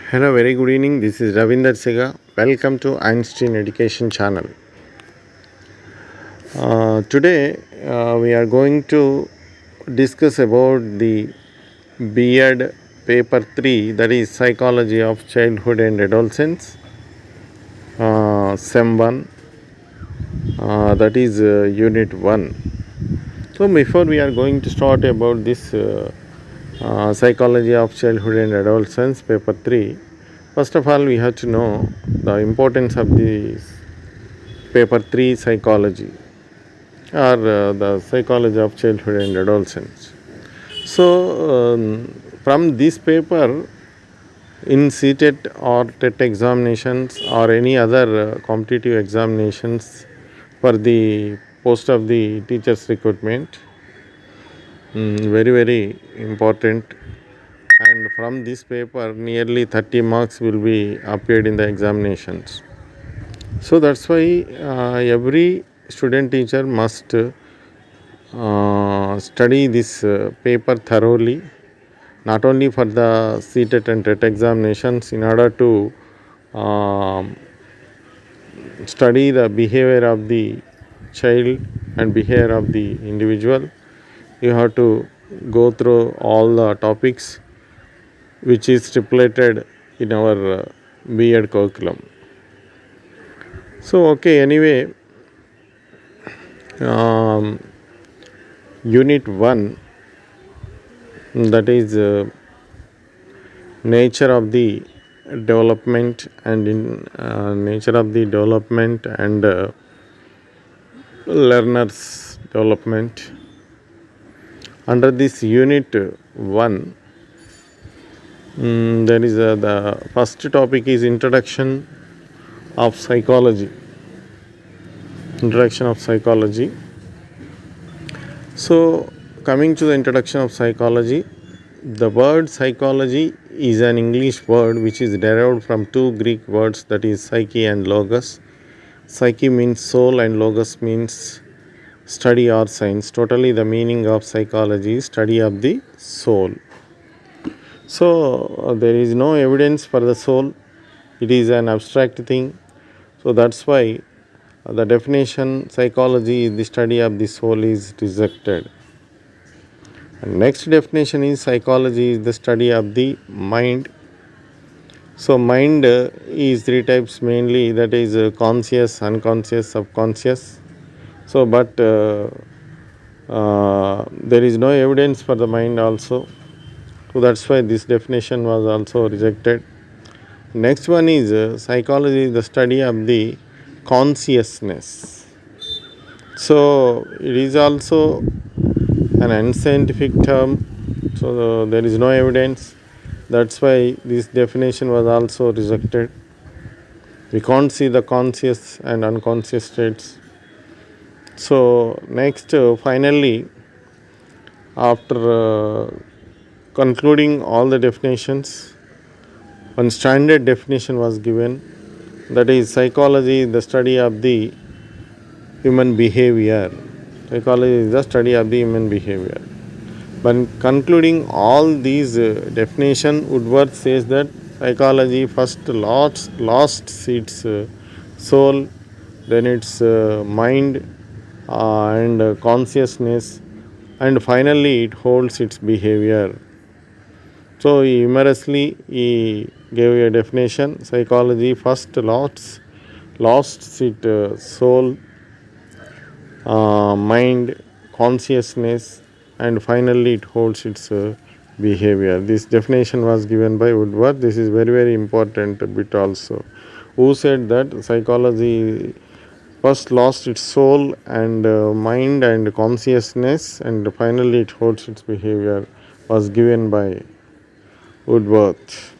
Hello, very good evening. This is Ravinder Sega. Welcome to Einstein Education Channel. Today we are going to discuss about the B.Ed paper 3, that is Psychology of Childhood and Adolescence, SEM 1, that is Unit 1. So before we are going to start about this Psychology of Childhood and Adolescence paper 3, first of all we have to know the importance of this paper 3 psychology or the psychology of childhood and adolescence. So from this paper in Ctet or Tet examinations or any other competitive examinations for the post of the teachers recruitment, very important, and from this paper nearly 30 marks will be appeared in the examinations. So that's why every student teacher must study this paper thoroughly, not only for the Ctet and Tet examinations, in order to study the behavior of the child and behavior of the individual. You have to go through all the topics which is stipulated in our B.Ed curriculum. So anyway, Unit 1, that is nature of the development and learners development. Under this Unit 1, there is the first topic is introduction of psychology. So coming to the introduction of psychology, the word psychology is an English word which is derived from two Greek words, that is psyche and logos. Psyche means soul and logos means study or science. Totally the meaning of psychology is study of the soul. So there is no evidence for the soul. It is an abstract thing. So that's why the definition psychology is the study of the soul is rejected. And next definition is psychology is the study of the mind. So mind is three types mainly, that is conscious, unconscious, subconscious. So but there is no evidence for the mind also. So that's why this definition was also rejected. Next one is psychology is the study of the consciousness. So it is also an unscientific term, so there is no evidence. That's why this definition was also rejected. We can't see the conscious and unconscious states. So next, finally, after concluding all the definitions, one standard definition was given, that is psychology, the study of the human behavior. Psychology is the study of the human behavior. But concluding all these definition, Woodworth says that psychology first lost its soul, then its mind and consciousness, and finally it holds its behavior. So humorously he gave a definition: psychology first lost its soul, mind, consciousness, and finally it holds its behavior. This definition was given by Woodworth. This is very important bit also. Who said that psychology first lost its soul and mind and consciousness, and finally it holds its behavior, was given by Woodworth.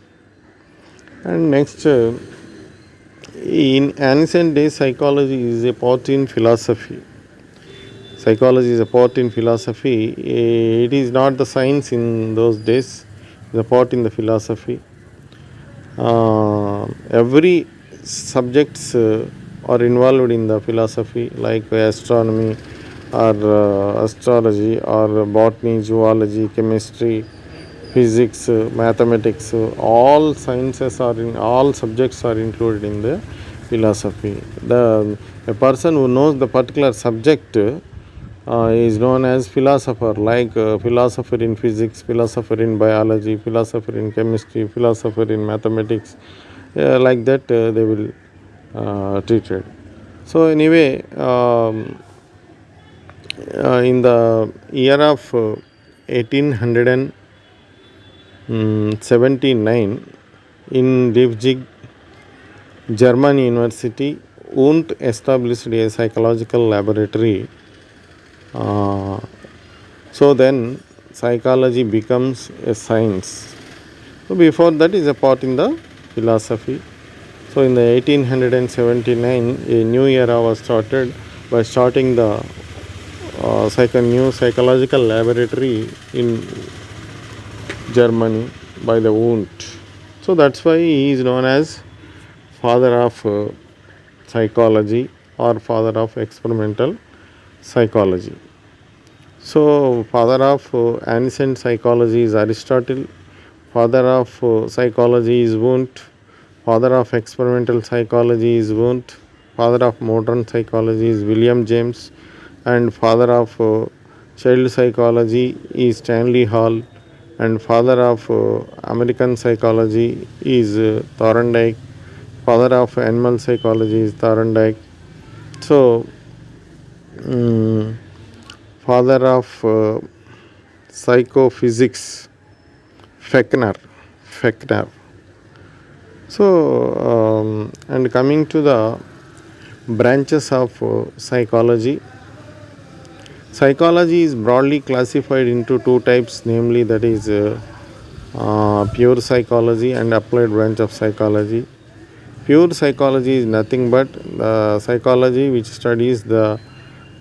And next, in ancient days, psychology is a part in philosophy. Psychology is a part in philosophy. It is not the science in those days. It is a part in the philosophy. Every subjects are involved in the philosophy, like astronomy or astrology or botany, zoology, chemistry, physics, mathematics, all sciences are in, all subjects are included in the philosophy. A person who knows the particular subject is known as philosopher, like philosopher in physics, philosopher in biology, philosopher in chemistry, philosopher in mathematics, like that they will treat it. So anyway, in the year of 1879, in Leipzig, German University, Wundt established a psychological laboratory. So then psychology becomes a science. So before that is a part in the philosophy. So in the 1879, a new era was started by starting the new psychological laboratory in Germany by the Wundt. So that's why he is known as father of psychology or father of experimental psychology. So father of ancient psychology is Aristotle, father of psychology is Wundt, father of experimental psychology is Wundt, father of modern psychology is William James, and father of child psychology is Stanley Hall, and father of American psychology is Thorndike, father of animal psychology is Thorndike. So father of psychophysics, Fechner. So and coming to the branches of psychology, psychology is broadly classified into two types, namely that is pure psychology and applied branch of psychology. Pure psychology is nothing but the psychology which studies the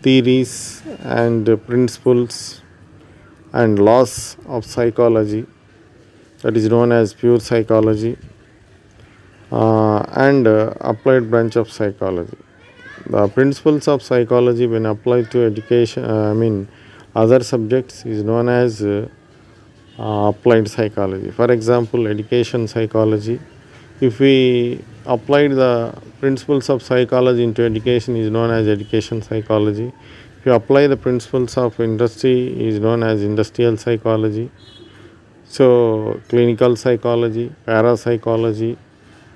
theories and principles and laws of psychology, that is known as pure psychology, and applied branch of psychology. The principles of psychology when applied to education, other subjects, is known as applied psychology. For example, education psychology. If we applied the principles of psychology into education, is known as education psychology. If you apply the principles of industry, is known as industrial psychology. So clinical psychology, parapsychology,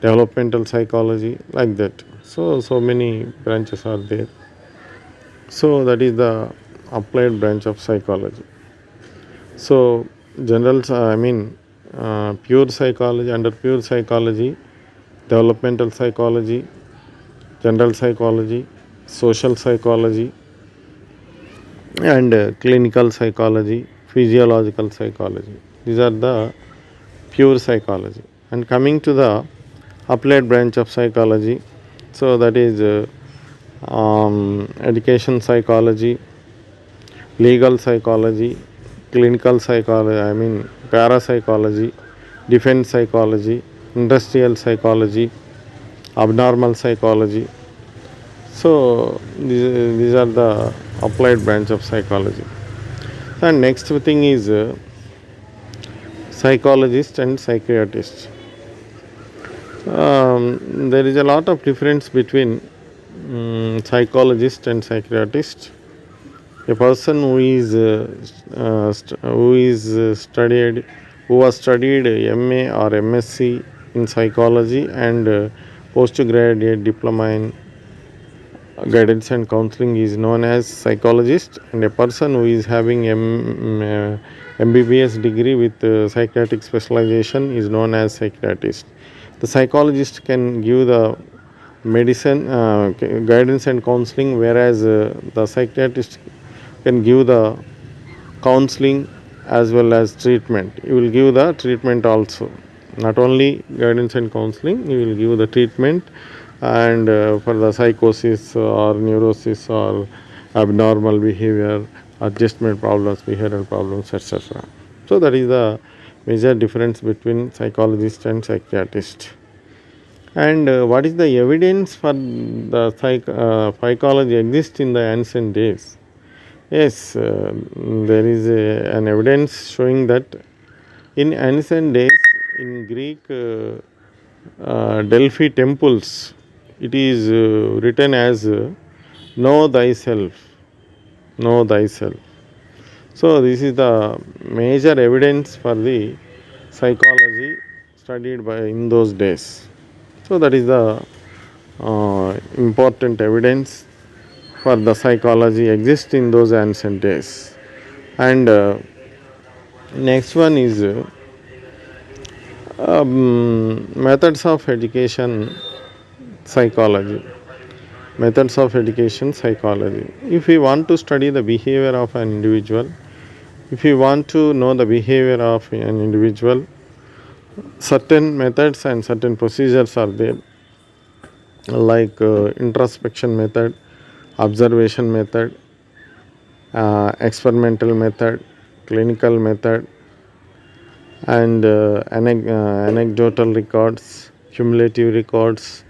developmental psychology, like that. So many branches are there. So that is the applied branch of psychology. So pure psychology, under pure psychology, developmental psychology, general psychology, social psychology, and clinical psychology, physiological psychology. These are the pure psychology. And coming to the applied branch of psychology, so that is education psychology, legal psychology, clinical psychology, parapsychology, defense psychology, industrial psychology, abnormal psychology. So these are the applied branch of psychology. And next thing is psychologist and psychiatrist. There is a lot of difference between psychologist and psychiatrist. A person who was studied MA or MSc in psychology and postgraduate diploma in guidance and counseling is known as psychologist, and a person who is having MBBS degree with psychiatric specialization is known as psychiatrist. The psychologist can give the medicine, guidance and counseling, whereas the psychiatrist can give the counseling as well as treatment. You will give the treatment also, not only guidance and counseling, you will give the treatment, and for the psychosis or neurosis or abnormal behavior, adjustment problems, behavioral problems, etc. So that is the major difference between psychologist and psychiatrist. And what is the evidence for the psychology exists in the ancient days? Yes, there is an evidence showing that In ancient days, in Greek Delphi temples, it is written as know thyself, know thyself. So, this is the major evidence for the psychology studied by in those days. So, that is the important evidence for the psychology exists in those ancient days. And next one is methods of education psychology. Methods of education psychology. If we want to study the behavior of an individual, if we want to know the behavior of an individual, certain methods and certain procedures are there, like introspection method, observation method, experimental method, clinical method, and anecdotal records, cumulative records,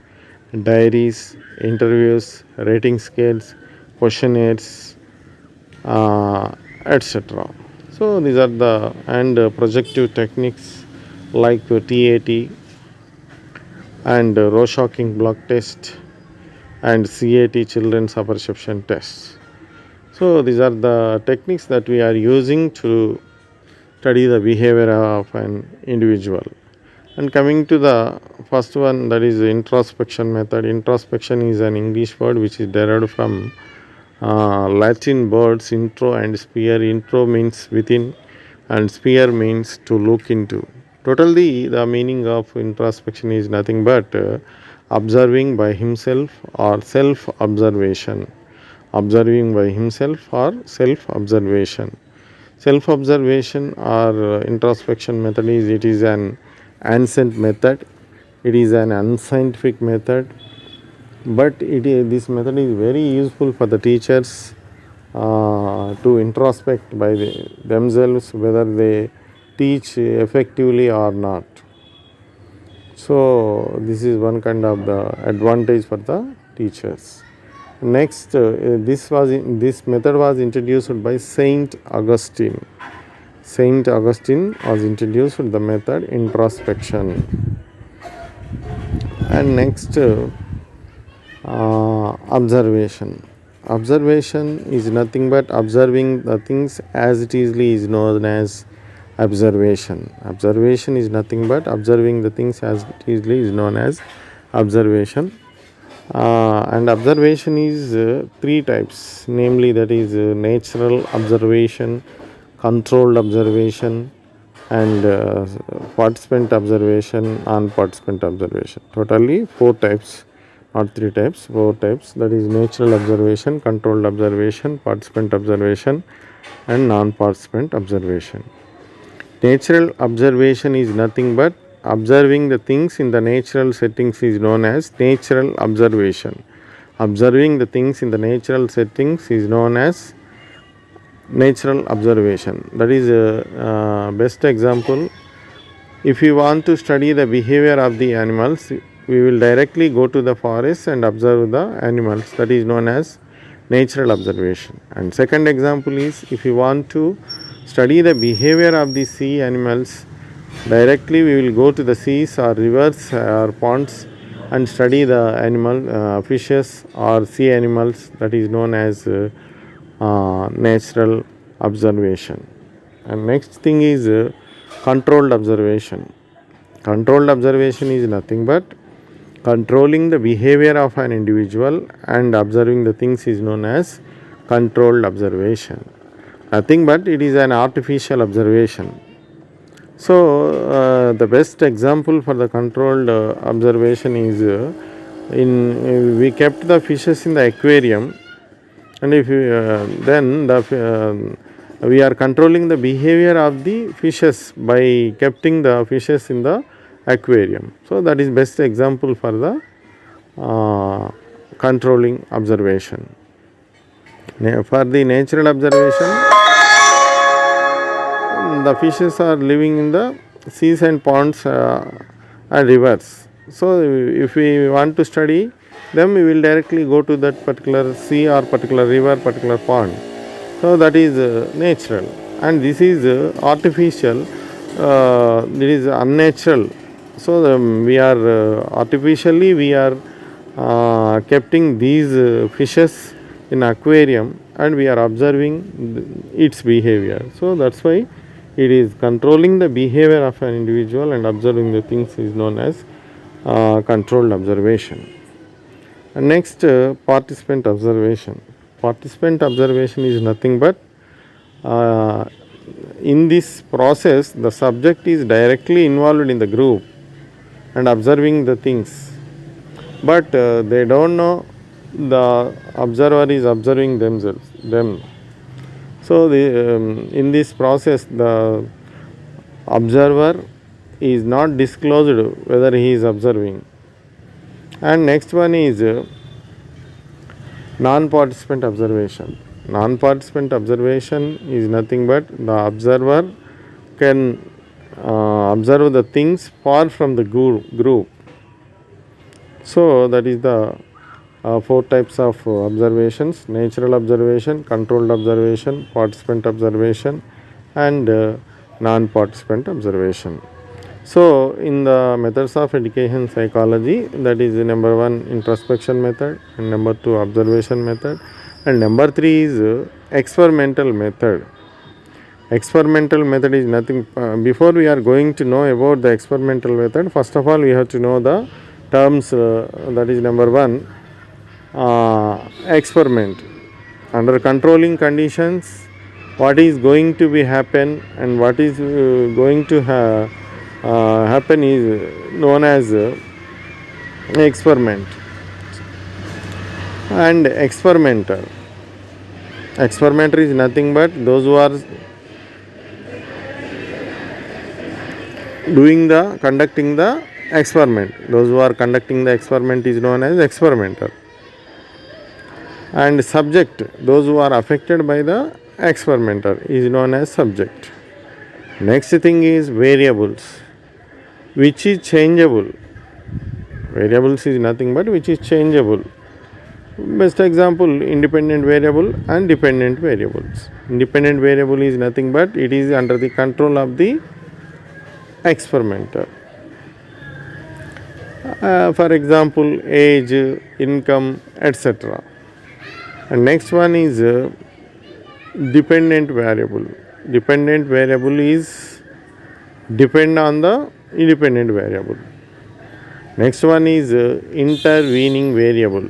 diaries, interviews, rating scales, questionnaires, etc. So these are the projective techniques like Tet and Rorschach block test and Ctet children's apperception tests. So these are the techniques that we are using to study the behavior of an individual. And coming to the first one, that is introspection method. Introspection is an English word which is derived from Latin words intro and sphere. Intro means within and sphere means to look into. Totally, the meaning of introspection is nothing but observing by himself or self-observation. Observing by himself or self-observation. Self-observation or introspection method is an ancient method. It is an unscientific method, but this method is very useful for the teachers to introspect by themselves whether they teach effectively or not. So this is one kind of the advantage for the teachers. Next, this method was introduced by Saint Augustine. Saint Augustine was introduced the method introspection. And next, observation. Observation is nothing but observing the things as it is known as observation. Observation is nothing but observing the things as it is known as observation. And observation is three types, namely that is natural observation, controlled observation, and participant observation, non-participant observation. Totally four types, not three types, four types. That is natural observation, controlled observation, participant observation, and non-participant observation. Natural observation is nothing but observing the things in the natural settings is known as natural observation. Observing the things in the natural settings is known as natural observation. That is a best example. If you want to study the behavior of the animals, we will directly go to the forest and observe the animals. That is known as natural observation. And second example is, if you want to study the behavior of the sea animals, directly we will go to the seas or rivers or ponds and study the animal fishes or sea animals. That is known as natural observation. And next thing is controlled observation. Controlled observation is nothing but controlling the behavior of an individual and observing the things is known as controlled observation. Nothing but it is an artificial observation. So the best example for the controlled observation is we kept the fishes in the aquarium, and if we are controlling the behavior of the fishes by keeping the fishes in the aquarium. So that is best example for the controlling observation. For the natural observation, the fishes are living in the seas and ponds and rivers. So if we want to study them, we will directly go to that particular sea or particular river, particular pond. So that is natural, and this is artificial. it is unnatural. So we are artificially we are keeping these fishes in aquarium and we are observing its behavior. So that's why it is controlling the behavior of an individual and observing the things is known as controlled observation. And next, participant observation. Participant observation is nothing but uh, in this process the subject is directly involved in the group and observing the things, but they don't know the observer is observing them. So in this process the observer is not disclosed whether he is observing. And next one is non-participant observation. Non-participant observation is nothing but the observer can observe the things far from the group. So that is the four types of observations: natural observation, controlled observation, participant observation, and non-participant observation. So in the methods of education psychology, that is number 1 introspection method, and number 2 observation method, and number 3 is experimental method. Experimental method is nothing, before we are going to know about the experimental method, first of all we have to know the terms, that is number 1 experiment. Under controlling conditions, what is going to be happen and what is going to happen is known as experiment. And experimenter is nothing but those who are conducting the experiment. Those who are conducting the experiment is known as experimenter. And subject, those who are affected by the experimenter, is known as subject. Next thing is variables, which is changeable. Variables is nothing but which is changeable. Best example, independent variable and dependent variables. Independent variable is nothing but it is under the control of the experimenter. For example, age, income, etc. And next one is dependent variable. Dependent variable is depend on the independent variable. Next one is intervening variable.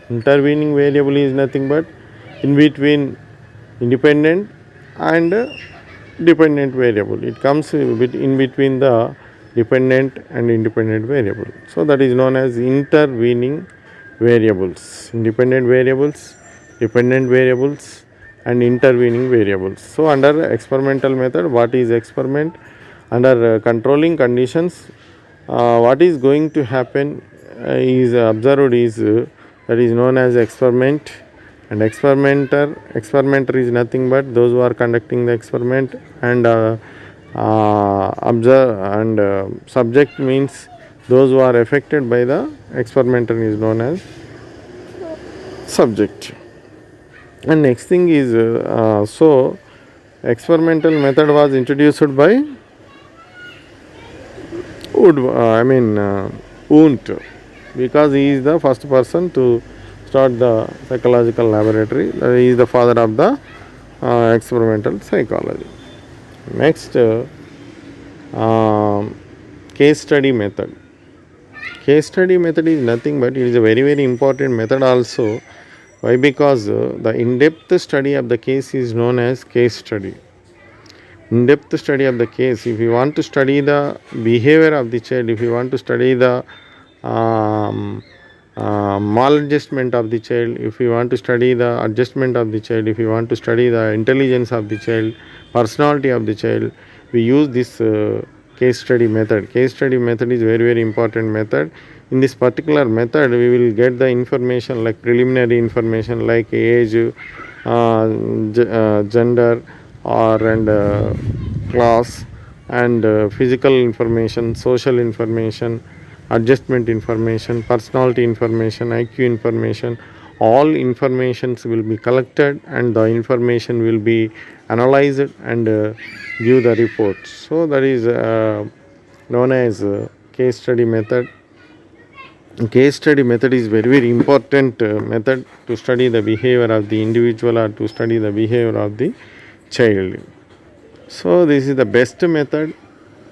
Intervening variable is nothing but in between independent and dependent variable. It comes in between the dependent and independent variable. So that is known as intervening variables. Independent variables, dependent variables, and intervening variables. So under experimental method, what is experiment? Under controlling conditions, what is going to happen is observed is that is known as experiment. And experimenter is nothing but those who are conducting the experiment, and observe and subject means those who are affected by the experimenter is known as subject. And next thing is so experimental method was introduced by Wundt, because he is the first person to start the psychological laboratory. He is the father of the experimental psychology. Next, case study method. Case study method is nothing but it is a very, very important method also. Why? Because the in-depth study of the case is known as case study. In-depth study of the case, if you want to study the behavior of the child, if you want to study the maladjustment of the child, if you want to study the adjustment of the child, if you want to study the intelligence of the child, personality of the child, we use this case study method. Case study method is very, very important method. In this particular method, we will get the information like preliminary information like age, gender, and class, and physical information, social information, adjustment information, personality information, IQ information. all informations will be collected and the information will be analyzed and give the report. So that is known as case study method. Case study method is very important method to study the behavior of the individual or to study the behavior of the child. So this is the best method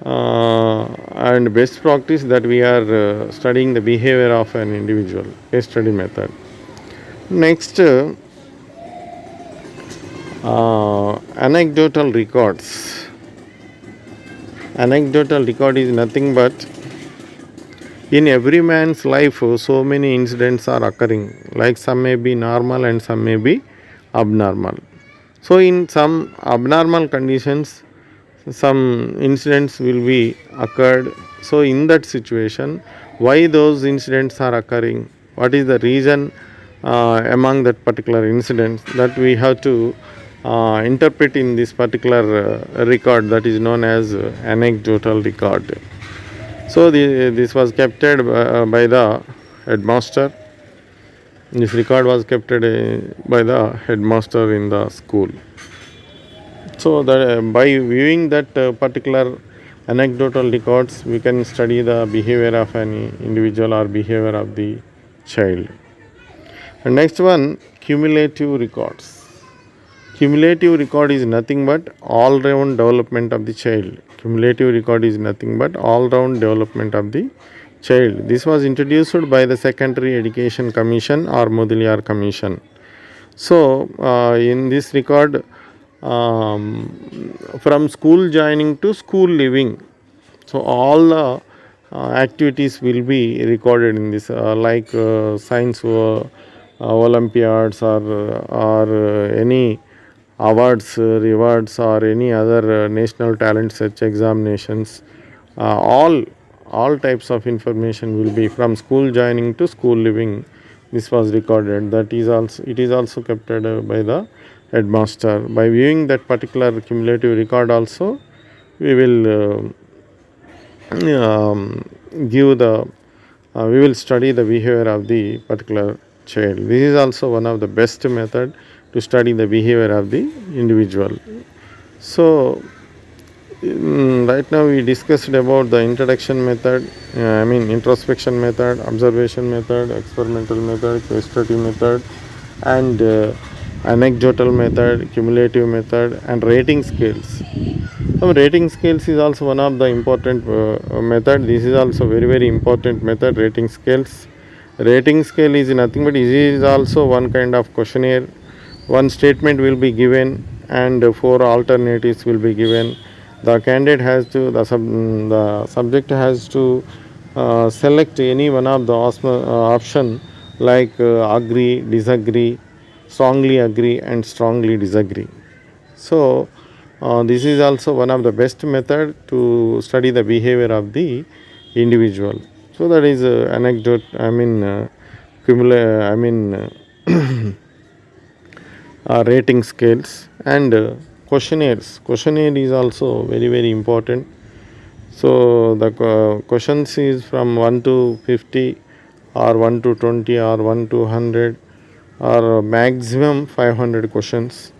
and best practice that we are studying the behavior of an individual. Case study method. Next, anecdotal records. Anecdotal record is nothing but in every man's life so many incidents are occurring, like some may be normal and some may be abnormal. So in some abnormal conditions some incidents will be occurred. So in that situation, why those incidents are occurring, what is the reason among that particular incidents, that we have to interpret in this particular record, that is known as anecdotal record. So this was kept by the headmaster. This record was kept by the headmaster in the school. So that by viewing that particular anecdotal records, we can study the behavior of an individual or behavior of the child. And next one, cumulative records. Cumulative record is nothing but all-round development of the child. Cumulative record is nothing but all-round development of the child. This was introduced by the Secondary Education Commission or Mudaliar Commission. So in this record, from school joining to school living, so all the activities will be recorded in this, like science olympiads or any awards, rewards, or any other national talent search examinations. All types of information will be from school joining to school living. This was recorded. That is also, it is also kept by the headmaster. By viewing that particular cumulative record also, we will give the we will study the behavior of the particular child. This is also one of the best method to study the behavior of the individual. So right now we discussed about the introduction method, introspection method, observation method, experimental method, case study method, and anecdotal method, cumulative method, and rating scales. So rating scales is also one of the important method. This is also very important method, rating scales. Rating scale is nothing but it is also one kind of questionnaire. One statement will be given and 4 alternatives will be given. The candidate has to, the subject has to select any one of the option, like agree, disagree, strongly agree, and strongly disagree. So this is also one of the best method to study the behavior of the individual. So that is anecdote, rating scales and questionnaires. Questionnaire is also very important. So the questions is from 1 to 50 or 1 to 20 or 1 to 100 or maximum 500 questions.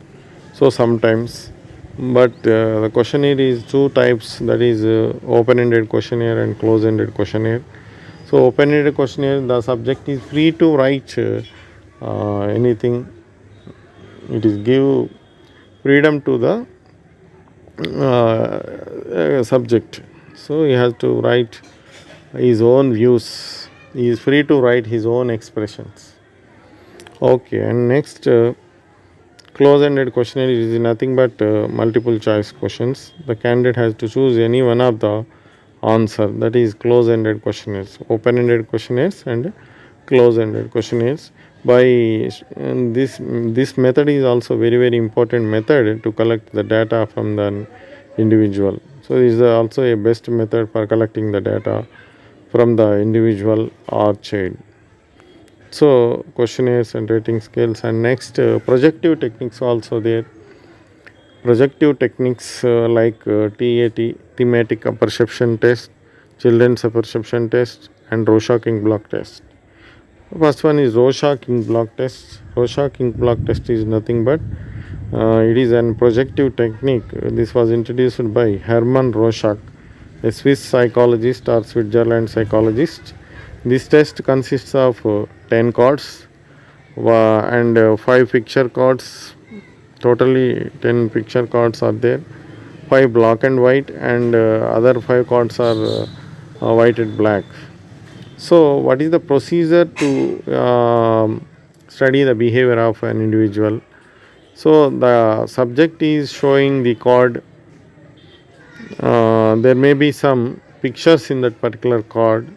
So sometimes, but the questionnaire is 2 types, that is open-ended questionnaire and close-ended questionnaire. So open-ended questionnaire, the subject is free to write anything. It is give freedom to the subject. So he has to write his own views. He is free to write his own expressions. Okay, and next close-ended questionnaire is nothing but multiple choice questions. The candidate has to choose any one of the answer, that is close-ended questionnaires, open-ended questionnaires and close-ended questionnaires. By this method is also very important method to collect the data from the individual. So this is also a best method for collecting the data from the individual or child. So questionnaires and rating scales. And next projective techniques also there. Projective techniques like TAT, thematic perception test, children's perception test, and Rorschach block test. First one is Rorschach ink block test. Rorschach ink block test is nothing but it is an projective technique. This was introduced by Hermann Rorschach, a Swiss psychologist or Switzerland psychologist. This test consists of 10 cards and 5 picture cards. Totally 10 picture cards are there. 5 black and white, and other 5 cards are white and black. So, what is the procedure to study the behavior of an individual? So, the subject is showing the card. There may be some pictures in that particular card.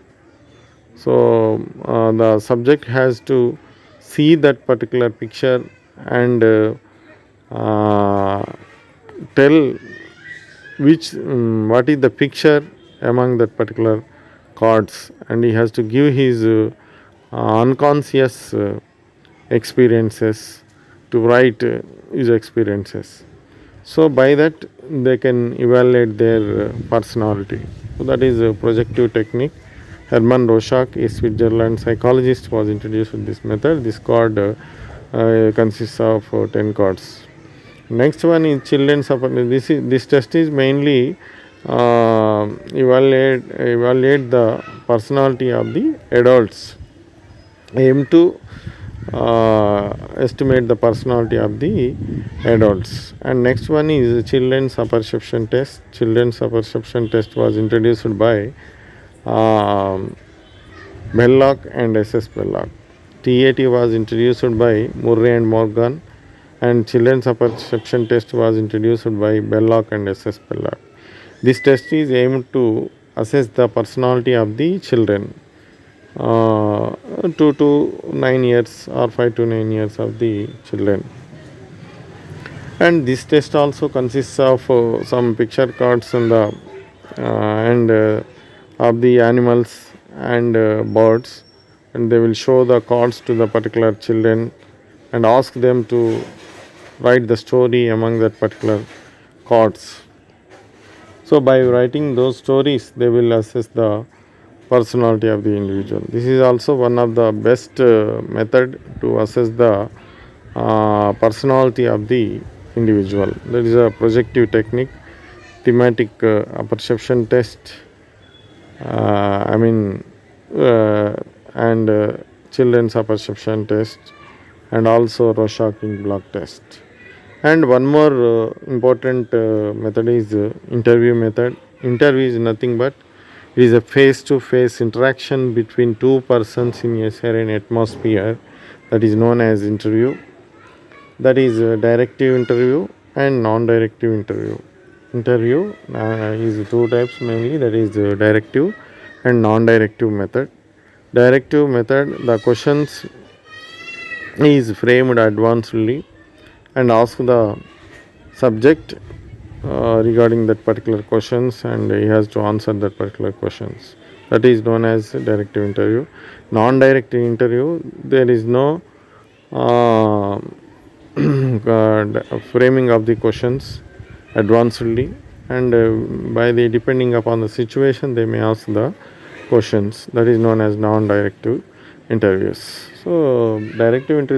So, the subject has to see that particular picture and tell what is the picture among that particular cards, and he has to give his unconscious experiences to write his experiences. So by that they can evaluate their personality. So that is a projective technique. Hermann Rorschach, a Switzerland psychologist, was introduced with this method. This card consists of 10 cards. Next one is children's this test is mainly evaluate the personality of the adults, aim to estimate the personality of the adults. And next one is children's perception test. Children's perception test was introduced by Belloc and S.S. Belloc. Tet was introduced by Murray and Morgan, and children's perception test was introduced by Belloc and S.S. Belloc. This test is aimed to assess the personality of the children, 2 to 9 years or 5 to 9 years of the children. And this test also consists of some picture cards and of the animals and birds, and they will show the cards to the particular children and ask them to write the story among that particular cards. So by writing those stories, they will assess the personality of the individual. This is also one of the best method to assess the personality of the individual. That is a projective technique, thematic perception test, and children's perception test, and also Rorschach ink block test. And one more important method is interview method. Interview is nothing but it is a face-to-face interaction between two persons in a serene atmosphere. That is known as interview. That is directive interview and non-directive interview. Interview is two types mainly, that is directive and non-directive method. Directive method, the questions is framed advancedly and ask the subject regarding that particular questions, and he has to answer that particular questions. That is known as directive interview. Non-directive interview, there is no framing of the questions advancedly, and by the depending upon the situation they may ask the questions. That is known as non-directive interviews. So directive interview